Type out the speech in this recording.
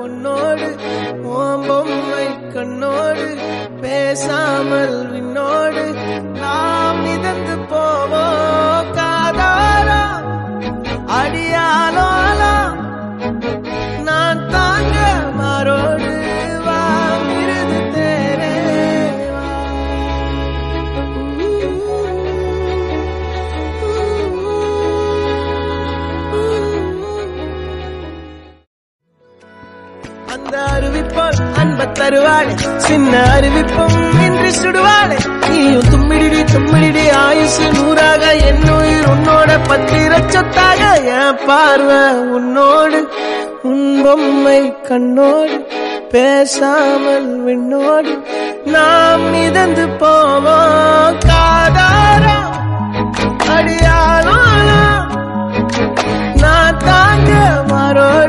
உன்னோடு ஓம்பொம்மை கண்ணோடு பேசாமல் விண்ணோடு நாம் மிதந்து போவோம் காதாரா அடியாலோலா நான் தாங்க மாறோடு வா மிருது தேரே அந்த அறிவிப்போல் அன்ப தருவாளே சின்ன அறிவிப்பும் இன்றி சுடுவாளே நீயும் தும்மிடி தும்மிடி ஆயுசு 100ஆக என் உயிர் உன்னோட பத்திர சொத்தாக என் பார்வை உன்னோடு உன் பொம்மை கண்ணோடு பேசாமல் விண்ணோடு நாம் மிதந்து போவோம் காதாரா அடியாலோலா நான் தாங்க மாறோடு